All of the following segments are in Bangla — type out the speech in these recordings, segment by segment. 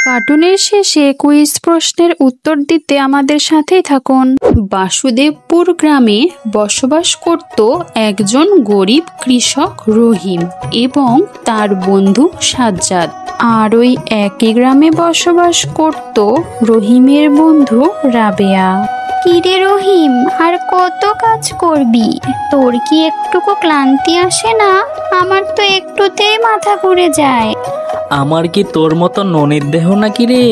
কার্টুনের শেষে কুইজ প্রশ্নের উত্তর দিতে আমাদের সাথেই থাকুন। বাসুদেবপুর গ্রামে বসবাস করত একজন গরিব কৃষক রহিম এবং তার বন্ধু সাজ্জাদ। আর ওই একই গ্রামে বসবাস করত রহিমের বন্ধু রাবেয়া। কিরে রহিম, আর কত কাজ করবি? তোর কি একটুকু ক্লান্তি আসে না? আমার তো একটুতেই মাথা ঘুরে যায়। আমার কি তোর মতো ননির দেহ নাকি রে?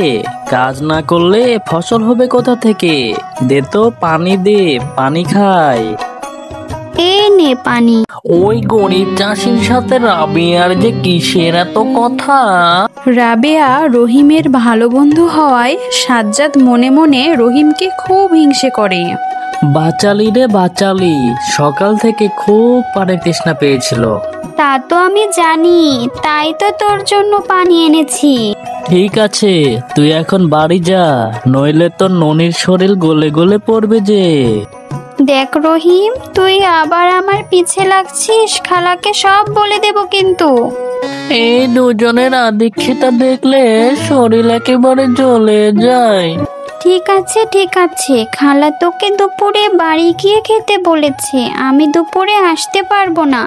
কাজ না করলে ফসল হবে কোথা থেকে? দে তো পানি দে, পানি খাই। এই নে পানি। ওই গরিব চাষির সাথে রাবেয়ার যে কিসের এত কথা? রাবেয়া রহিমের ভালো বন্ধু হওয়ায় সাজ্জাদ মনে মনে রহিমকে খুব হিংসে করে। বাচালি রে বাচালি, সকাল থেকে খুব পানির তৃষ্ণা পেয়েছিল। তা তো আমি জানি, তাই তো তোর জন্য পানি এনেছি। ঠিক আছে, তুই এখন বাড়ি যা, নইলে তোর ননির শরীর গলে গলে পড়বে যে। দেখ রহিম, তুই আবার আমার পিছে লাগছিস, খালাকে সব বলে দেব কিন্তু। এই দুজনের আদিক্ষেতা দেখলে শরীর একেবারে জ্বলে যায়। ঠিক আছে ঠিক আছে, খালা তোকে দুপুরে বাড়ি গিয়ে খেতে বলেছে, আমি দুপুরে আসতে পারবো না।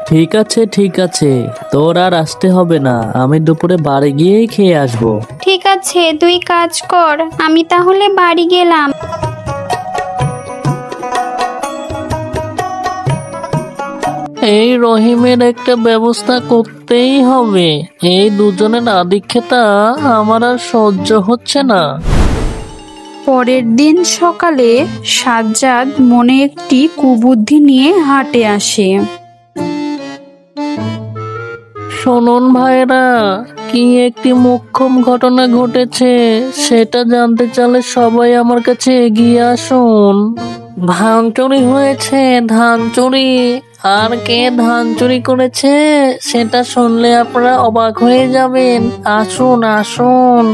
ঠিক আছে ঠিক আছে, তোর আর আসতে হবে না, আমি দুপুরে বাড়ি গিয়েই খেয়ে আসবো। ঠিক আছে, তুই কাজ কর, আমি তাহলে বাড়ি গেলাম। এই রহিমের একটা ব্যবস্থা করতেই হবে। এই দুজনের আদিক্ষেতা আমার আর সহ্য হচ্ছে না। পরের দিন সকালে সাজ্জাদ মনে একটি কুবুদ্ধি নিয়ে হাটে আসে। শুনুন ভাইরা, কি একটি মোক্ষম ঘটনা ঘটেছে সেটা জানতে চাইলে সবাই আমার কাছে এগিয়ে আসুন। ধান চুরি হয়েছে, ধান চুরি। আর কে ধান চুরি করেছে সেটা শুনলে আপনারা অবাক হয়ে যাবেন। আসুন আসুন।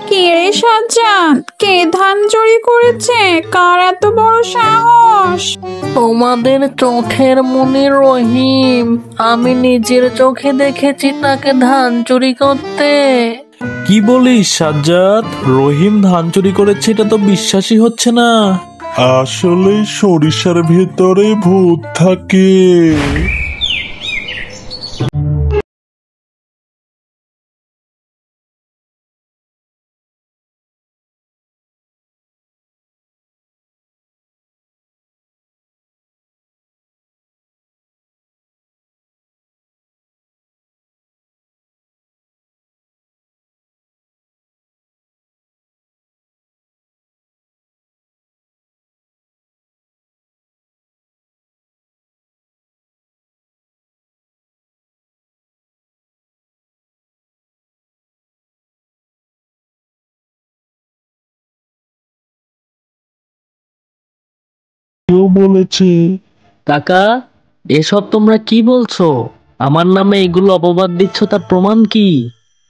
কে রে সাজ্জাদ, কে ধান চুরি করেছে? কার এত বড় সাহস? তোমাদের চোখের মনি রহিম, আমি নিজের চোখে দেখেছি তাকে ধান চুরি করতে। কি বলিস সাজ্জাদ? রহিম ধান চুরি করেছে? এটা তো বিশ্বাসই হচ্ছে না। আসলে সরিষার ভেতরে ভূত থাকে। কেউ বলেছে। কাকা, এসব তোমরা কি বলছো? আমার নামে এগুলো অপবাদ দিচ্ছ, তার প্রমাণ কি?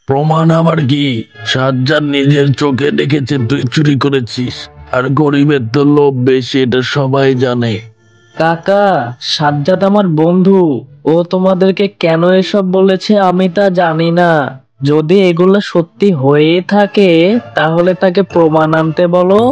প্রমাণ আবার কি? সাজ্জাদ নিজের চোখে দেখেছে তুই চুরি করেছিস, আর গরিবের তো লোভ বেশি, এটা সবাই জানে। কাকা, সাজ্জাদ আমার বন্ধু, ও তোমাদেরকে কেন এসব বলেছে আমি তা জানি না। যদি এগুলো সত্যি হয়ে থাকে তাহলে তাকে প্রমাণ আনতে বলো।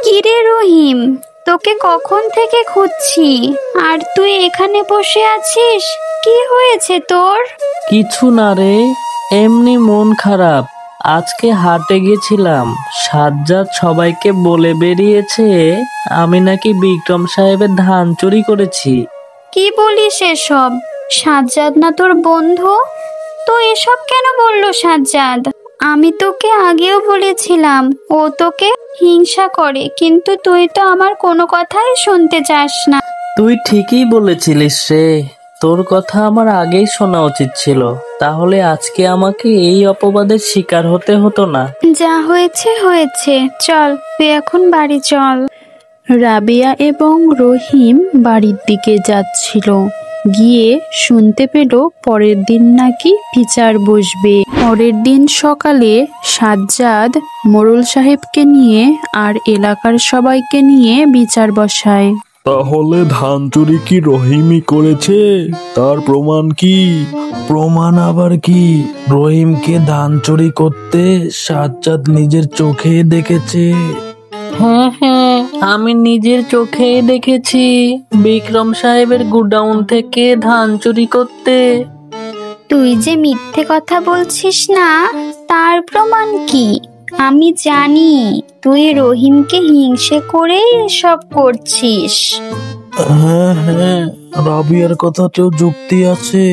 কিরে রহিম, তোকে কখন থেকে খুঁজছি, আর তুই এখানে বসে আছিস? কি হয়েছে তোর? কিছু না রে, এমনি মন খারাপ। আজকে হাটে গেছিলাম, সাজ্জাদ সবাইকে বলে বেরিয়েছে আমি নাকি বিক্রম সাহেবের ধান চুরি করেছি। কি বলিস এসব? সাজ্জাদ না তোর বন্ধু? তো এসব কেন বললো সাজ্জাদ? আমি তোকে আগেও বলেছিলাম ও তোকে হিংসা করে, কিন্তু তুই তো আমার কোনো কথাই শুনতে চাস না। তুই ঠিকই বলেছিলিস রে, তোর কথা আমার আগেই শোনা উচিত ছিল, তাহলে আজকে আমাকে এই অপবাদের শিকার হতে হতো না। যা হয়েছে হয়েছে, চল তুই এখন বাড়ি চল। রাবেয়া এবং রহিম বাড়ির দিকে যাচ্ছিল। গিয়ে শুনতে পেল পরের দিন নাকি বিচার বসবে। পরের দিন সকালে সাজ্জাদ মোড়ল সাহেবকে নিয়ে আর এলাকার সবাইকে নিয়ে বিচার বসায়। তাহলে ধান চুরি কি রহিমই করেছে? তার প্রমাণ কি? প্রমাণ আবার কি? রহিমকে ধান চুরি করতে সাজ্জাদ নিজের চোখে দেখেছে। হ্যাঁ হ্যাঁ, আমি নিজের চোখেই দেখেছি বিক্রম সাহেবের গুডাউন থেকে ধান চুরি করতে। তুই যে মিথ্যে কথা বলছিস না, তার প্রমাণ কি? আমি জানি তুই রহিমকে হিংসে করে এসব করছিস। হ্যাঁ হ্যাঁ, রাবিয়ার কথাতেও যুক্তি আছে।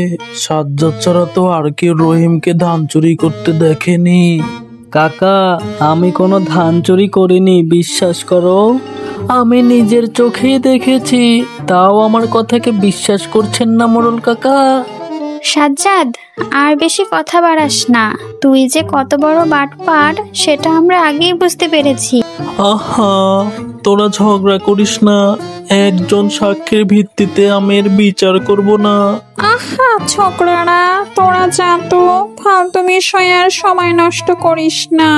সাজ্জাদ ছাড়া তো আর কেউ রহিমকে ধান চুরি করতে দেখেনি। কাকা, আমি কোনো ধান চুরি করিনি, বিশ্বাস করো। আমি নিজের চোখেই দেখেছি, তাও আমার কথাকে বিশ্বাস করছেন না মোড়ল কাকা। সাজ্জাদ, আর বেশি কথা বাড়াস না। তুই যে কত বড় বাটপার সেটা আমরা আগেই বুঝতে পেরেছি। আহা, তোরা ঝগড়া করিস না। একজন সাক্ষীর ভিত্তিতে আমি এর বিচার করব না। আহা ছোকরারা, তোরা যা তো, ফালতু বিষয়ে আর সময় নষ্ট করিস না।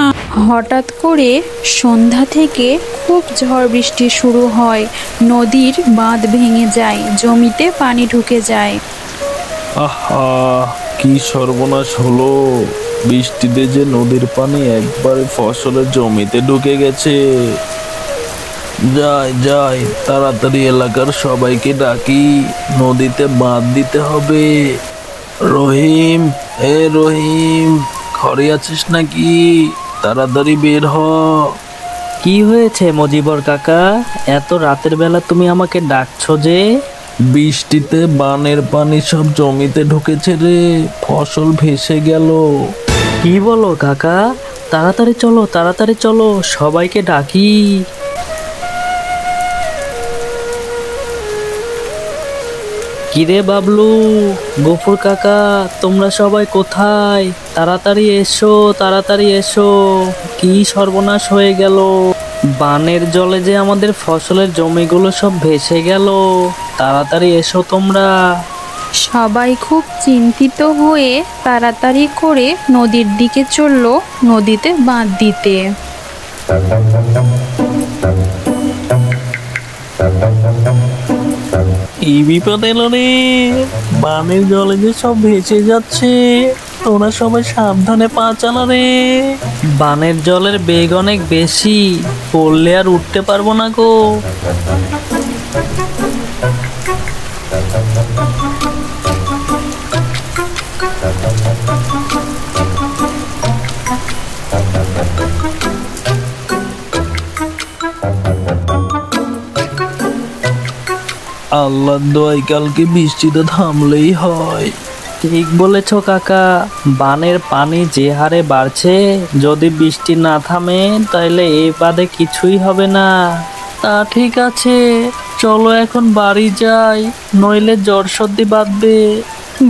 হঠাৎ করে সন্ধ্যা থেকে খুব ঝড় বৃষ্টি শুরু হয়। নদীর বাঁধ ভেঙে যায়, জমিতে পানি ঢুকে যায়। আহা, কি সর্বনাশ হলো! বৃষ্টিতে যে নদীর পানি একবারে ফসলের জমিতে ঢুকে গেছে। যাই যাই, তাড়াতাড়ি এলাকার সবাইকে ডাকি, নদীতে বাঁধ দিতে হবে। রহিম, রহিম, ঘরে আছিস নাকি? তাড়াতাড়ি বের হ। কি হয়েছে মজিবর কাকা, এত রাতের বেলা তুমি আমাকে ডাকছো যে? বৃষ্টিতে বানের পানি সব জমিতে ঢুকেছে রে, ফসল ভেসে গেল। কি বলো কাকা? তাড়াতাড়ি চলো, তাড়াতাড়ি চলো, সবাইকে ডাকি। কিরে বাবলু, গফুর কাকা, তোমরা সবাই কোথায়? তাড়াতাড়ি এসো, তাড়াতাড়ি এসো। কি সর্বনাশ হয়ে গেল! বানের জলে যে আমাদের ফসলের জমিগুলো সব ভেসে গেল। তাড়াতাড়ি এসো তোমরা। সবাই খুব চিন্তিত হয়ে তাড়াতাড়ি করে নদীর দিকে চলল, নদীতে বাঁধ দিতে। কি বিপদ এলো রে! বানের জলে যে সব ভেসে যাচ্ছে, তোরা সবাই সাবধানে পা চালা রে। বানের জলের বেগ অনেক বেশি, পড়লে আর উঠতে পারবো না গো। আল্লাহর দোয়ায় কালকে বৃষ্টিটা থামলেই হয়। ঠিক বলেছ কাকা, বানের পানি যে হারে বাড়ছে, যদি বৃষ্টি না থামে তাহলে এই বাদে কিছুই হবে না। তা ঠিক আছে, চলো এখন বাড়ি যাই, নইলে জ্বর সর্দি বাঁধবে।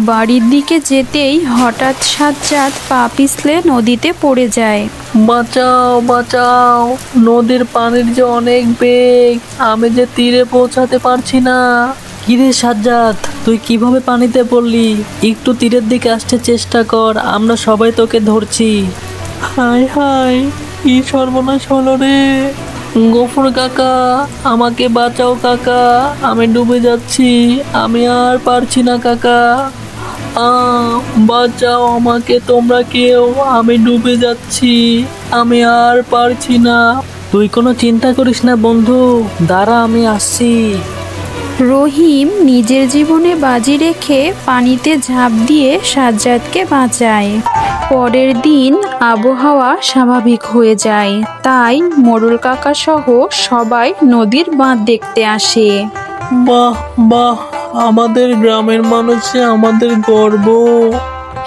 বাড়ির দিকে যেতেই হঠাৎ সাজ্জাদ পা পিছলে নদীতে পড়ে যায়। বাঁচাও বাঁচাও, নদীর পানির যে অনেক বেগ, আমি যে তীরে পৌঁছাতে পারছি না। কিরে সাজ্জাদ, তুই কিভাবে পানিতে পড়লি? একটু তীরের দিকে আসতে চেষ্টা কর, আমরা সবাই তোকে ধরছি। হায় হায়, কি সর্বনাশ হলো রে! গফুর কাকা, আমাকে বাঁচাও কাকা, আমি ডুবে যাচ্ছি, আমি আর পারছি না কাকা। বাঁচাও আমাকে তোমরা কেউ, আমি ডুবে যাচ্ছি, আমি আর পারছি না। তুই কোনো চিন্তা করিস না বন্ধু, দাঁড়া আমি আসছি। রহিম নিজের জীবনে বাজি রেখে পানিতে ঝাঁপ দিয়ে সাজ্জাদকে বাঁচায়। পরের দিন আবহাওয়া স্বাভাবিক হয়ে যায়, তাই মোড়ল কাকা সহ সবাই নদীর বাঁধ দেখতে আসে। বাহ বাহ, আমাদের গ্রামের মানুষে আমাদের গর্ব।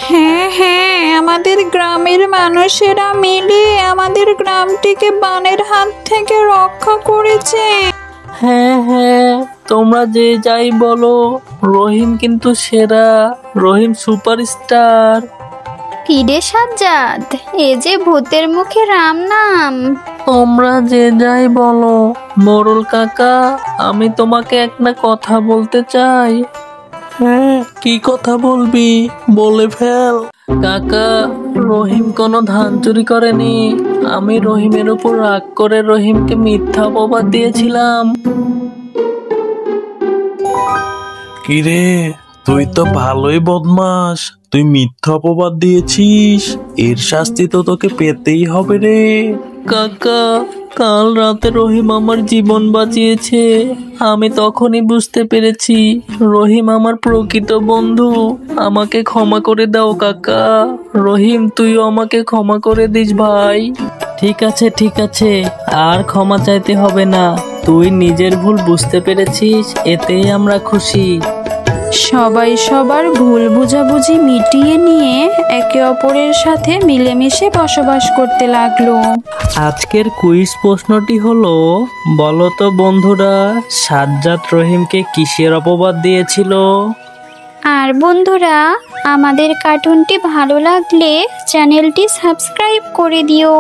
হ্যাঁ হ্যাঁ, আমাদের গ্রামের মানুষেরা মিলে আমাদের গ্রামটিকে বানের হাত থেকে রক্ষা করেছে। হ্যাঁ হ্যাঁ, তোমরা যে যাই বলো, রহিম কিন্তু সেরা, রহিম সুপারস্টার। কিরে সাজ্জাদ, এ যে ভূতের মুখে রাম নাম। তোমরা যে যাই বলো, মোরল কাকা, আমি তোমাকে একটা কথা বলতে চাই। হ্যাঁ, কি কথা বলবি, বলে ফেল। কাকা, রহিম কোনো ধান চুরি করেনি। আমি রহিমের উপর রাগ করে রহিমকে মিথ্যা অপবাদ দিয়েছিলাম। কিরে, তুই তো ভালোই বদমাস, তুই মিথ্যা অপবাদ দিয়েছিস, এর শাস্তি তো তোকে পেতেই হবে রে। কাকা, কাল রাতে রহিম আমার জীবন বাঁচিয়েছে। আমি তখনই বুঝতে পেরেছি রহিম আমার প্রকৃত বন্ধু। আমাকে ক্ষমা করে দাও কাকা। রহিম, তুইও আমাকে ক্ষমা করে দিস ভাই। ঠিক আছে ঠিক আছে, আর ক্ষমা চাইতে হবে না। তুই নিজের ভুল বুঝতে পেরেছিস, এতেই আমরা খুশি। সবাই সবার ভুল বোঝাবুঝি মিটিয়ে নিয়ে একে অপরের সাথে মিলেমিশে বসবাস করতে লাগলো। আজকের কুইজ প্রশ্নটি হলো, বলো তো বন্ধুরা, সাজ্জাদ রহিমকে কিসের অপবাদ দিয়েছিল? আর বন্ধুরা, আমাদের কার্টুনটি ভালো লাগলে চ্যানেলটি সাবস্ক্রাইব করে দিও।